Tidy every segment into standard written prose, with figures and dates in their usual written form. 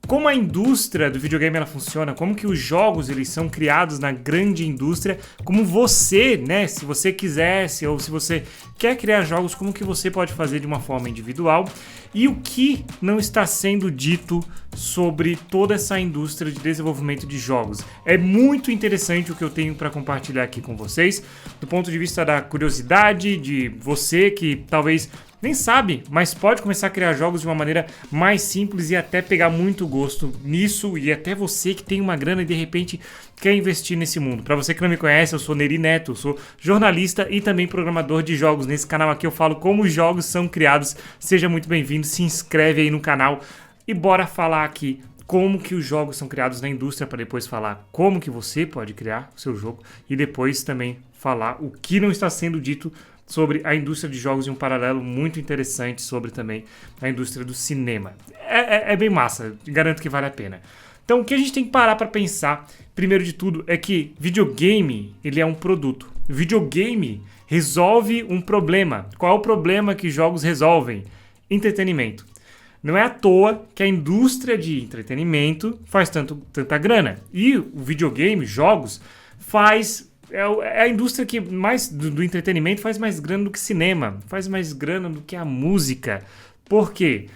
como a indústria do videogame ela funciona, como que os jogos eles são criados na grande indústria, como você, né, se você quisesse ou se você quer criar jogos, como que você pode fazer de uma forma individual e o que não está sendo dito sobre toda essa indústria de desenvolvimento de jogos. É muito interessante o que eu tenho para compartilhar aqui com vocês, do ponto de vista da curiosidade, de você que talvez nem sabe, mas pode começar a criar jogos de uma maneira mais simples e até pegar muito gosto nisso, e até você que tem uma grana e de repente quer investir nesse mundo. Para você que não me conhece, eu sou Neri Neto, eu sou jornalista e também programador de jogos. Nesse canal aqui eu falo como os jogos são criados. Seja muito bem-vindo, se inscreve aí no canal e bora falar aqui como que os jogos são criados na indústria, para depois falar como que você pode criar o seu jogo e depois também falar o que não está sendo dito sobre a indústria de jogos e um paralelo muito interessante sobre também a indústria do cinema. É bem massa, garanto que vale a pena. Então o que a gente tem que parar para pensar, primeiro de tudo, é que videogame ele é um produto. Videogame resolve um problema. Qual é o problema que jogos resolvem? Entretenimento. Não é à toa que a indústria de entretenimento faz tanta grana. E o videogame, jogos, é a indústria que mais do entretenimento faz mais grana do que cinema, faz mais grana do que a música. Por quê?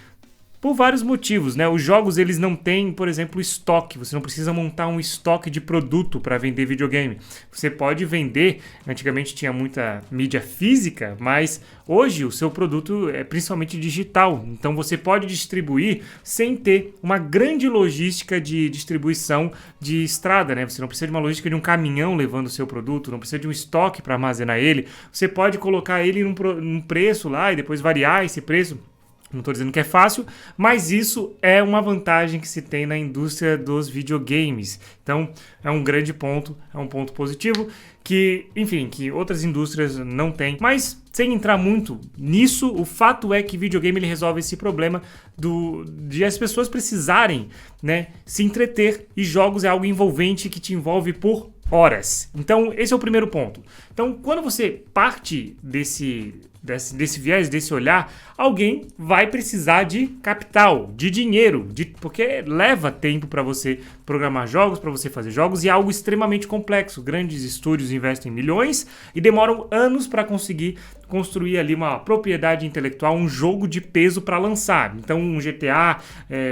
Por vários motivos, né? Os jogos eles não têm, por exemplo, estoque. Você não precisa montar um estoque de produto para vender videogame. Você pode vender, antigamente tinha muita mídia física, mas hoje o seu produto é principalmente digital. Então você pode distribuir sem ter uma grande logística de distribuição de estrada, né? Você não precisa de uma logística de um caminhão levando o seu produto, não precisa de um estoque para armazenar ele. Você pode colocar ele num preço lá e depois variar esse preço. Não estou dizendo que é fácil, mas isso é uma vantagem que se tem na indústria dos videogames. Então, é um grande ponto, é um ponto positivo que, enfim, que outras indústrias não têm. Mas, sem entrar muito nisso, o fato é que videogame ele resolve esse problema de as pessoas precisarem, né, se entreter, e jogos é algo envolvente que te envolve por horas. Então, esse é o primeiro ponto. Então, quando você parte desse viés, desse olhar, alguém vai precisar de capital, de dinheiro, porque leva tempo para você programar jogos, para você fazer jogos, e é algo extremamente complexo. Grandes estúdios investem milhões e demoram anos para conseguir construir ali uma propriedade intelectual, um jogo de peso para lançar. Então um GTA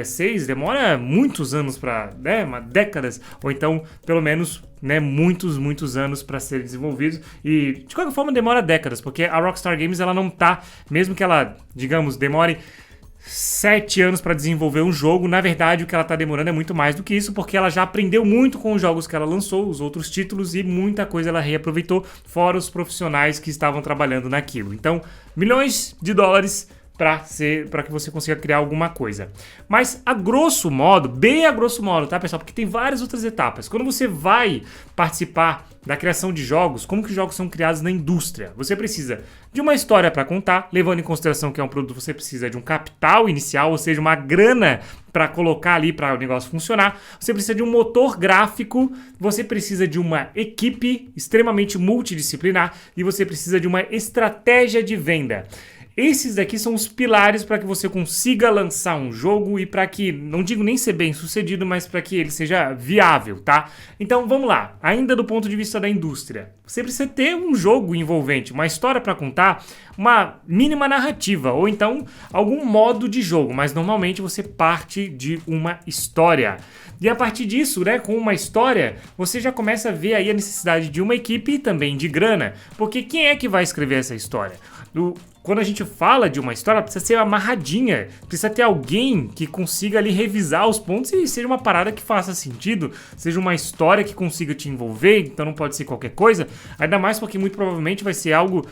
6 demora muitos anos para, né, décadas, ou então pelo menos, né, muitos anos para ser desenvolvidos, e de qualquer forma demora décadas, porque a Rockstar Games ela não tá, mesmo que ela, digamos, demore 7 anos para desenvolver um jogo, na verdade o que ela está demorando é muito mais do que isso, porque ela já aprendeu muito com os jogos que ela lançou, os outros títulos, e muita coisa ela reaproveitou, fora os profissionais que estavam trabalhando naquilo. Então, milhões de dólares para que você consiga criar alguma coisa. Mas a grosso modo, bem a grosso modo, tá, pessoal? Porque tem várias outras etapas. Quando você vai participar da criação de jogos, como que os jogos são criados na indústria? Você precisa de uma história para contar, levando em consideração que é um produto, você precisa de um capital inicial, ou seja, uma grana para colocar ali para o negócio funcionar. Você precisa de um motor gráfico, você precisa de uma equipe extremamente multidisciplinar e você precisa de uma estratégia de venda. Esses daqui são os pilares para que você consiga lançar um jogo e para que, não digo nem ser bem sucedido, mas para que ele seja viável, tá? Então vamos lá, ainda do ponto de vista da indústria. Você precisa ter um jogo envolvente, uma história para contar, uma mínima narrativa ou então algum modo de jogo, mas normalmente você parte de uma história. E a partir disso, né, com uma história, você já começa a ver aí a necessidade de uma equipe e também de grana, porque quem é que vai escrever essa história? Quando a gente fala de uma história, precisa ser amarradinha, precisa ter alguém que consiga ali revisar os pontos e seja uma parada que faça sentido, seja uma história que consiga te envolver, então não pode ser qualquer coisa, ainda mais porque muito provavelmente vai ser algo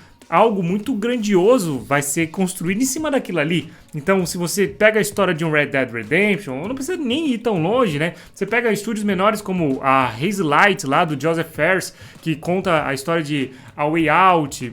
muito grandioso, vai ser construído em cima daquilo ali. Então, se você pega a história de um Red Dead Redemption, não precisa nem ir tão longe, né? Você pega estúdios menores como a Haze Light, lá do Joseph Fares, que conta a história de A Way Out,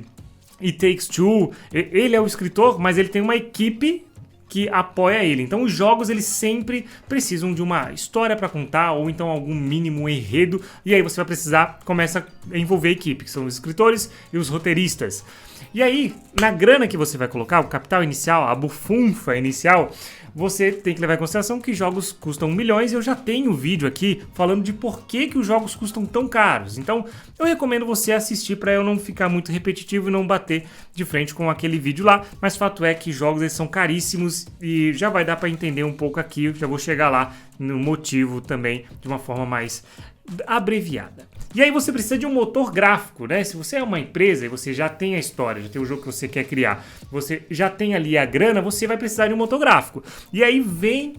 It Takes Two. Ele é o escritor, mas ele tem uma equipe que apoia ele. Então os jogos eles sempre precisam de uma história para contar ou então algum mínimo enredo, e aí você vai precisar, começa a envolver a equipe, que são os escritores e os roteiristas. E aí, na grana que você vai colocar, o capital inicial, a bufunfa inicial, você tem que levar em consideração que jogos custam milhões e eu já tenho um vídeo aqui falando de por que os jogos custam tão caros. Então, eu recomendo você assistir para eu não ficar muito repetitivo e não bater de frente com aquele vídeo lá, mas fato é que jogos eles são caríssimos e já vai dar para entender um pouco aqui, eu já vou chegar lá no motivo também de uma forma mais abreviada. E aí você precisa de um motor gráfico, né? Se você é uma empresa e você já tem a história, já tem o jogo que você quer criar, você já tem ali a grana, você vai precisar de um motor gráfico. E aí vem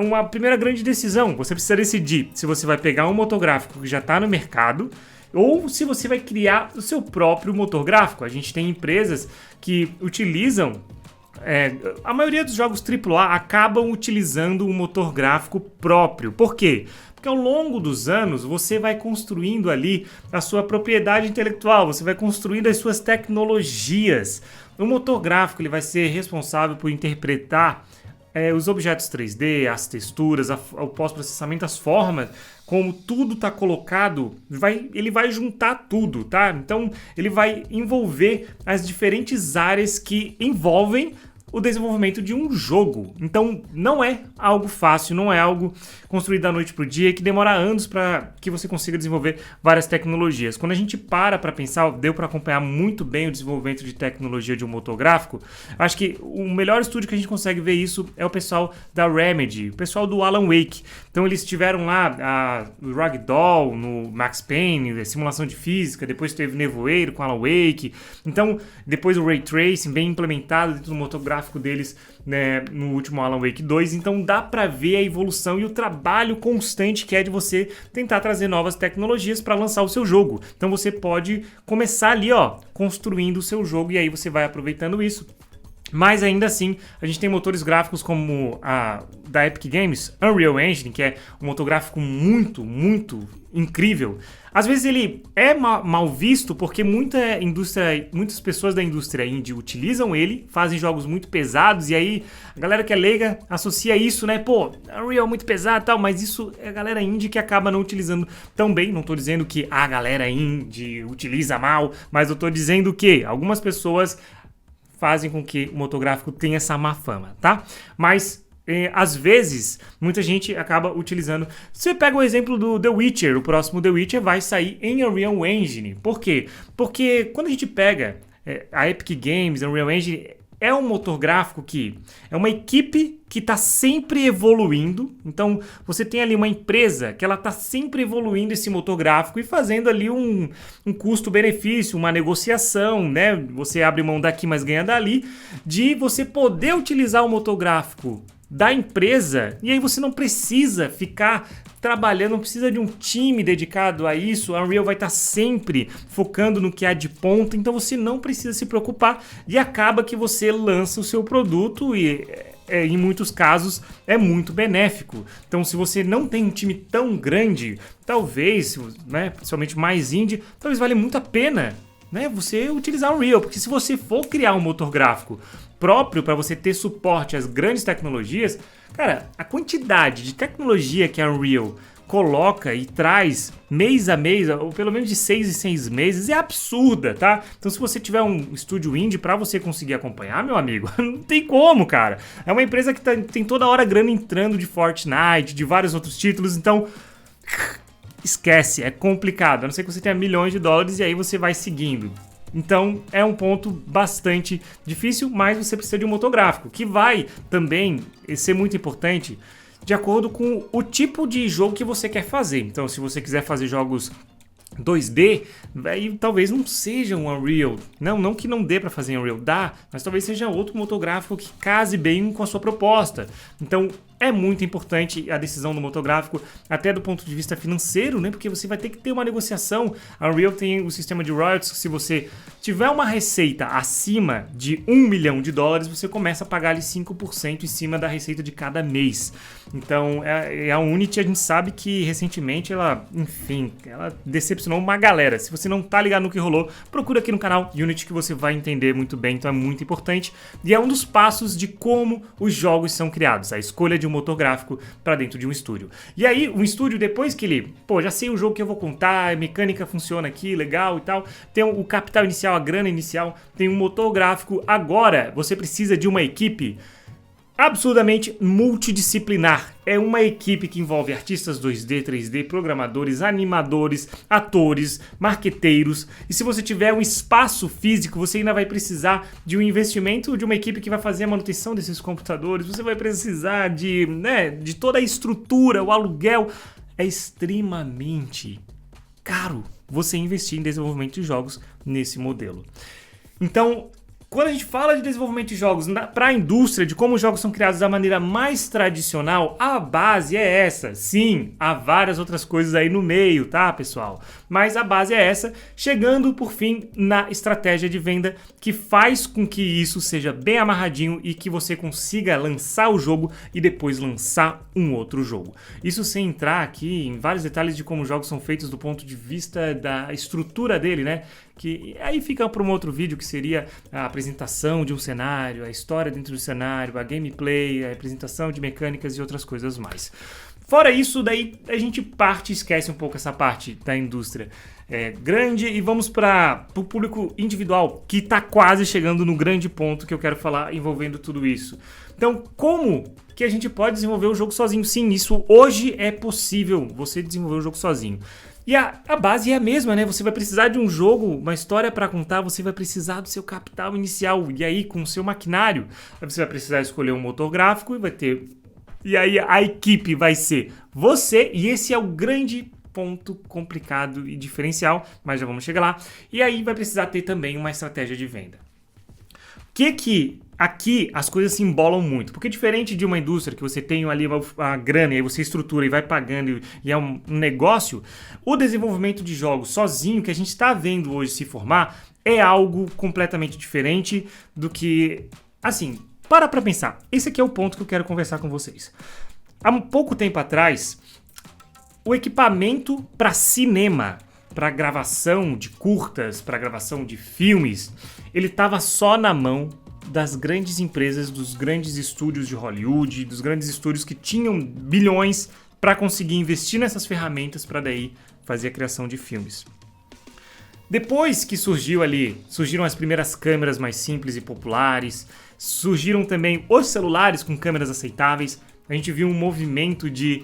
uma primeira grande decisão. Você precisa decidir se você vai pegar um motor gráfico que já está no mercado ou se você vai criar o seu próprio motor gráfico. A gente tem empresas que utilizam a maioria dos jogos AAA acabam utilizando um motor gráfico próprio. Por quê? Porque ao longo dos anos você vai construindo ali a sua propriedade intelectual, você vai construindo as suas tecnologias. O motor gráfico ele vai ser responsável por interpretar os objetos 3D, as texturas, o pós-processamento, as formas, como tudo está colocado, ele vai juntar tudo, tá? Então ele vai envolver as diferentes áreas que envolvem o desenvolvimento de um jogo. Então não é algo fácil, não é algo construído da noite pro dia que demora anos para que você consiga desenvolver várias tecnologias. Quando a gente para pensar, deu para acompanhar muito bem o desenvolvimento de tecnologia de um motor gráfico. Acho que o melhor estúdio que a gente consegue ver isso é o pessoal da Remedy, o pessoal do Alan Wake. Então eles tiveram lá o Ragdoll no Max Payne, a simulação de física, depois teve Nevoeiro com Alan Wake. Então depois o Ray Tracing bem implementado dentro do motor gráfico deles, né, no último Alan Wake 2, então dá pra ver a evolução e o trabalho constante que é de você tentar trazer novas tecnologias para lançar o seu jogo. Então você pode começar ali, construindo o seu jogo e aí você vai aproveitando isso. Mas ainda assim, a gente tem motores gráficos como a da Epic Games, Unreal Engine, que é um motor gráfico muito, muito incrível. Às vezes ele é mal visto porque muitas pessoas da indústria indie utilizam ele, fazem jogos muito pesados e aí a galera que é leiga associa isso, né? Pô, Unreal é muito pesado e tal, mas isso é a galera indie que acaba não utilizando tão bem. Não tô dizendo que a galera indie utiliza mal, mas eu tô dizendo que algumas pessoas fazem com que o motor gráfico tenha essa má fama, tá? Mas às vezes, muita gente acaba utilizando. Você pega o exemplo do The Witcher, o próximo The Witcher vai sair em Unreal Engine. Por quê? Porque quando a gente pega a Epic Games, Unreal Engine, é um motor gráfico que é uma equipe que está sempre evoluindo. Então, você tem ali uma empresa que ela está sempre evoluindo esse motor gráfico e fazendo ali um custo-benefício, uma negociação, né? Você abre mão daqui, mas ganha dali, de você poder utilizar o motor gráfico da empresa, e aí você não precisa ficar trabalhando, não precisa de um time dedicado a isso. A Unreal vai estar sempre focando no que há de ponta, então você não precisa se preocupar e acaba que você lança o seu produto e em muitos casos é muito benéfico. Então se você não tem um time tão grande, talvez, né, principalmente mais indie, talvez valha muito a pena, né, você utilizar o Unreal, porque se você for criar um motor gráfico próprio para você ter suporte às grandes tecnologias, cara, a quantidade de tecnologia que a Unreal coloca e traz mês a mês, ou pelo menos de 6 em 6 meses, é absurda, tá? Então se você tiver um estúdio indie para você conseguir acompanhar, meu amigo, não tem como, cara. É uma empresa que tem toda hora grana entrando de Fortnite, de vários outros títulos, então esquece, é complicado, a não ser que você tenha milhões de dólares e aí você vai seguindo. Então é um ponto bastante difícil, mas você precisa de um motor gráfico, que vai também ser muito importante de acordo com o tipo de jogo que você quer fazer. Então se você quiser fazer jogos 2D, aí talvez não seja um Unreal. Não que não dê para fazer em Unreal, dá, mas talvez seja outro motor gráfico que case bem com a sua proposta. Então é muito importante a decisão do motor gráfico, até do ponto de vista financeiro, né? Porque você vai ter que ter uma negociação. A Unreal tem o sistema de royalties, que se você tiver uma receita acima de $1 milhão, você começa a pagar ali 5% em cima da receita de cada mês. Então a Unity, a gente sabe que recentemente ela decepcionou uma galera. Se você não tá ligado no que rolou, procura aqui no canal Unity que você vai entender muito bem. Então é muito importante e é um dos passos de como os jogos são criados, a escolha de um motor gráfico para dentro de um estúdio. E aí, um estúdio, depois que ele, já sei o jogo que eu vou contar, a mecânica funciona aqui, legal e tal, tem o capital inicial, a grana inicial, tem um motor gráfico, agora você precisa de uma equipe absurdamente multidisciplinar. É uma equipe que envolve artistas 2D, 3D, programadores, animadores, atores, marqueteiros. E se você tiver um espaço físico, você ainda vai precisar de um investimento de uma equipe que vai fazer a manutenção desses computadores. Você vai precisar de toda a estrutura, o aluguel. É extremamente caro você investir em desenvolvimento de jogos nesse modelo. Então, quando a gente fala de desenvolvimento de jogos para a indústria, de como os jogos são criados da maneira mais tradicional, a base é essa. Sim, há várias outras coisas aí no meio, tá, pessoal? Mas a base é essa, chegando por fim na estratégia de venda que faz com que isso seja bem amarradinho e que você consiga lançar o jogo e depois lançar um outro jogo. Isso sem entrar aqui em vários detalhes de como os jogos são feitos do ponto de vista da estrutura dele, né? Que aí fica para um outro vídeo, que seria a apresentação de um cenário, a história dentro do cenário, a gameplay, a apresentação de mecânicas e outras coisas mais. Fora isso, daí a gente parte e esquece um pouco essa parte da indústria grande e vamos para o público individual, que está quase chegando no grande ponto que eu quero falar envolvendo tudo isso. Então, como que a gente pode desenvolver o jogo sozinho? Sim, isso hoje é possível, você desenvolver o jogo sozinho. E a base é a mesma, né? Você vai precisar de um jogo, uma história para contar, você vai precisar do seu capital inicial. E aí, com o seu maquinário, você vai precisar escolher um motor gráfico e vai ter... E aí a equipe vai ser você, e esse é o grande ponto complicado e diferencial, mas já vamos chegar lá. E aí vai precisar ter também uma estratégia de venda. Que aqui as coisas se embolam muito, porque diferente de uma indústria que você tem ali a grana e aí você estrutura e vai pagando e é um negócio, o desenvolvimento de jogos sozinho que a gente está vendo hoje se formar é algo completamente diferente do que, assim, para pensar. Esse aqui é o ponto que eu quero conversar com vocês. Há um pouco tempo atrás, o equipamento para cinema, para gravação de curtas, para gravação de filmes, ele estava só na mão das grandes empresas, dos grandes estúdios de Hollywood, dos grandes estúdios que tinham bilhões para conseguir investir nessas ferramentas para daí fazer a criação de filmes. Depois que surgiram as primeiras câmeras mais simples e populares, surgiram também os celulares com câmeras aceitáveis, a gente viu um movimento de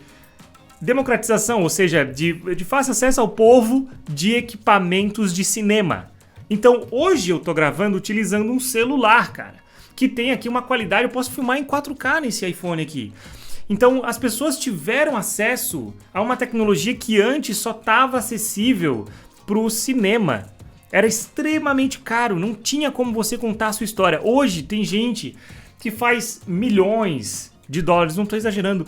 democratização, ou seja, de fácil acesso ao povo de equipamentos de cinema. Então, hoje eu tô gravando utilizando um celular, cara, que tem aqui uma qualidade, eu posso filmar em 4K nesse iPhone aqui. Então, as pessoas tiveram acesso a uma tecnologia que antes só estava acessível pro cinema. Era extremamente caro, não tinha como você contar a sua história. Hoje tem gente que faz milhões de dólares, não tô exagerando,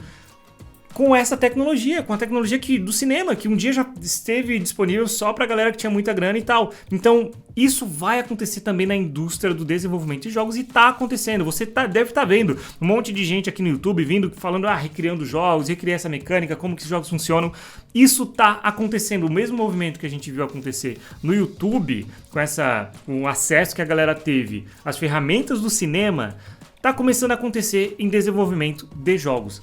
com essa tecnologia, com a tecnologia do cinema, que um dia já esteve disponível só pra galera que tinha muita grana e tal. Então, isso vai acontecer também na indústria do desenvolvimento de jogos e tá acontecendo. Você deve estar vendo um monte de gente aqui no YouTube vindo falando, recriando jogos, recriar essa mecânica, como que os jogos funcionam. Isso tá acontecendo. O mesmo movimento que a gente viu acontecer no YouTube, com o acesso que a galera teve às ferramentas do cinema, tá começando a acontecer em desenvolvimento de jogos.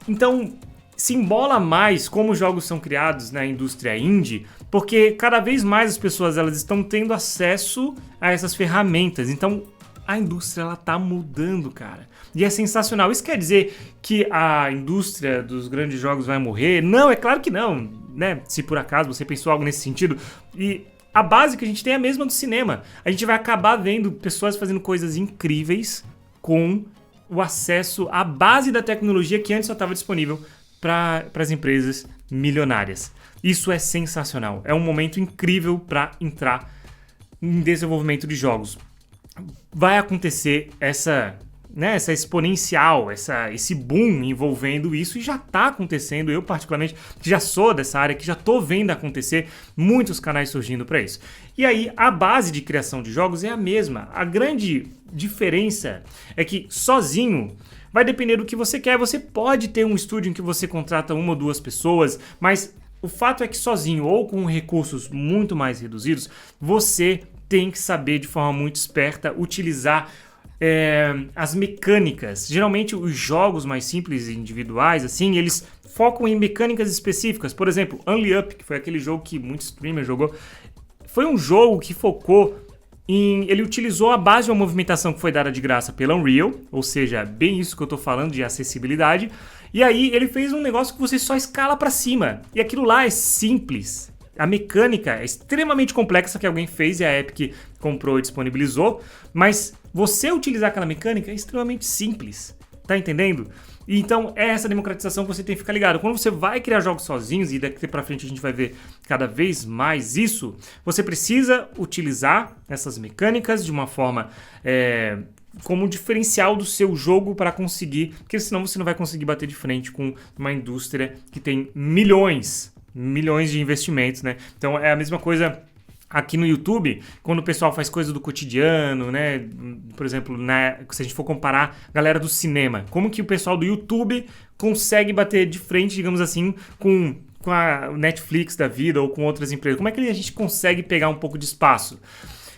Então, se embola mais como os jogos são criados na indústria indie, porque cada vez mais as pessoas elas estão tendo acesso a essas ferramentas. Então, a indústria ela tá mudando, cara. E é sensacional. Isso quer dizer que a indústria dos grandes jogos vai morrer? Não, é claro que não, né? Se por acaso você pensou algo nesse sentido. E a base que a gente tem é a mesma do cinema. A gente vai acabar vendo pessoas fazendo coisas incríveis com o acesso à base da tecnologia que antes só estava disponível para as empresas milionárias. Isso é sensacional. É um momento incrível para entrar em desenvolvimento de jogos. Vai acontecer essa exponencial, esse boom envolvendo isso, e já está acontecendo. Eu, particularmente, que já sou dessa área, que já estou vendo acontecer, muitos canais surgindo para isso. E aí, a base de criação de jogos é a mesma. A grande diferença é que sozinho vai depender do que você quer. Você pode ter um estúdio em que você contrata uma ou duas pessoas, mas o fato é que sozinho ou com recursos muito mais reduzidos, você tem que saber de forma muito esperta utilizar as mecânicas. Geralmente os jogos mais simples e individuais, assim, eles focam em mecânicas específicas. Por exemplo, Unli Up, que foi aquele jogo que muitos streamers jogou, foi um jogo que focou ele utilizou a base de uma movimentação que foi dada de graça pela Unreal, ou seja, bem isso que eu tô falando de acessibilidade, e aí ele fez um negócio que você só escala para cima, e aquilo lá é simples. A mecânica é extremamente complexa que alguém fez e a Epic comprou e disponibilizou, mas você utilizar aquela mecânica é extremamente simples, tá entendendo? E então é essa democratização que você tem que ficar ligado. Quando você vai criar jogos sozinhos, e daqui pra frente a gente vai ver cada vez mais isso, você precisa utilizar essas mecânicas de uma forma como um diferencial do seu jogo para conseguir, porque senão você não vai conseguir bater de frente com uma indústria que tem milhões de investimentos, né? Então é a mesma coisa aqui no YouTube, quando o pessoal faz coisa do cotidiano, né? Por exemplo, se a gente for comparar a galera do cinema, como que o pessoal do YouTube consegue bater de frente, digamos assim, com a Netflix da vida ou com outras empresas? Como é que a gente consegue pegar um pouco de espaço?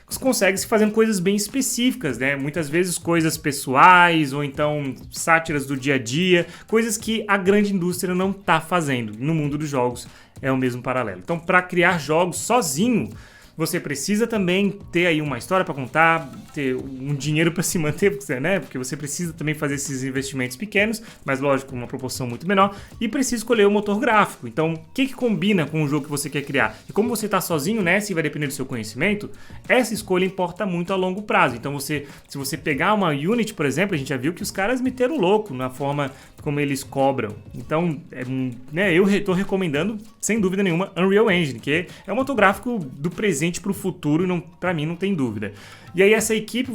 Você consegue se fazendo coisas bem específicas, né? Muitas vezes coisas pessoais ou então sátiras do dia a dia, coisas que a grande indústria não está fazendo. No mundo dos jogos é o mesmo paralelo. Então, para criar jogos sozinho, você precisa também ter aí uma história para contar, ter um dinheiro para se manter, né? Porque você precisa também fazer esses investimentos pequenos, mas lógico, uma proporção muito menor, e precisa escolher o motor gráfico. Então, o que combina com o jogo que você quer criar? E como você está sozinho nessa e vai depender do seu conhecimento, essa escolha importa muito a longo prazo. Então, se você pegar uma Unity, por exemplo, a gente já viu que os caras meteram louco na forma como eles cobram. Então, eu estou recomendando, sem dúvida nenhuma, Unreal Engine, que é um motor gráfico do presente para o futuro e para mim não tem dúvida. E aí essa equipe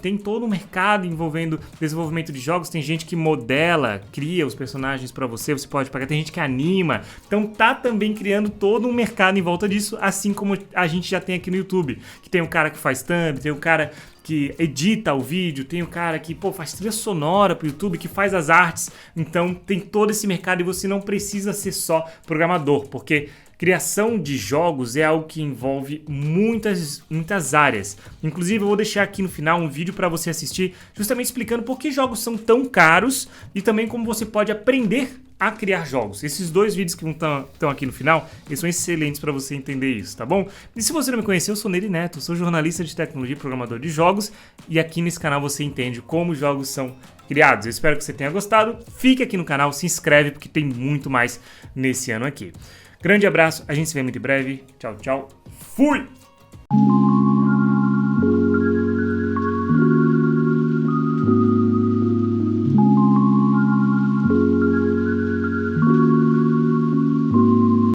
tem todo um mercado envolvendo desenvolvimento de jogos, tem gente que modela, cria os personagens para você pode pagar, tem gente que anima, então tá também criando todo um mercado em volta disso, assim como a gente já tem aqui no YouTube, que tem um cara que faz thumb, tem um cara que edita o vídeo, tem o cara que faz trilha sonora pro YouTube, que faz as artes, então tem todo esse mercado e você não precisa ser só programador, porque criação de jogos é algo que envolve muitas áreas. Inclusive, eu vou deixar aqui no final um vídeo para você assistir, justamente explicando por que jogos são tão caros e também como você pode aprender a criar jogos. Esses dois vídeos que estão aqui no final, eles são excelentes para você entender isso, tá bom? E se você não me conheceu, eu sou Nery Neto, sou jornalista de tecnologia e programador de jogos, e aqui nesse canal você entende como jogos são criados. Eu espero que você tenha gostado. Fique aqui no canal, se inscreve porque tem muito mais nesse ano aqui. Grande abraço, a gente se vê muito em breve. Tchau, tchau. Fui!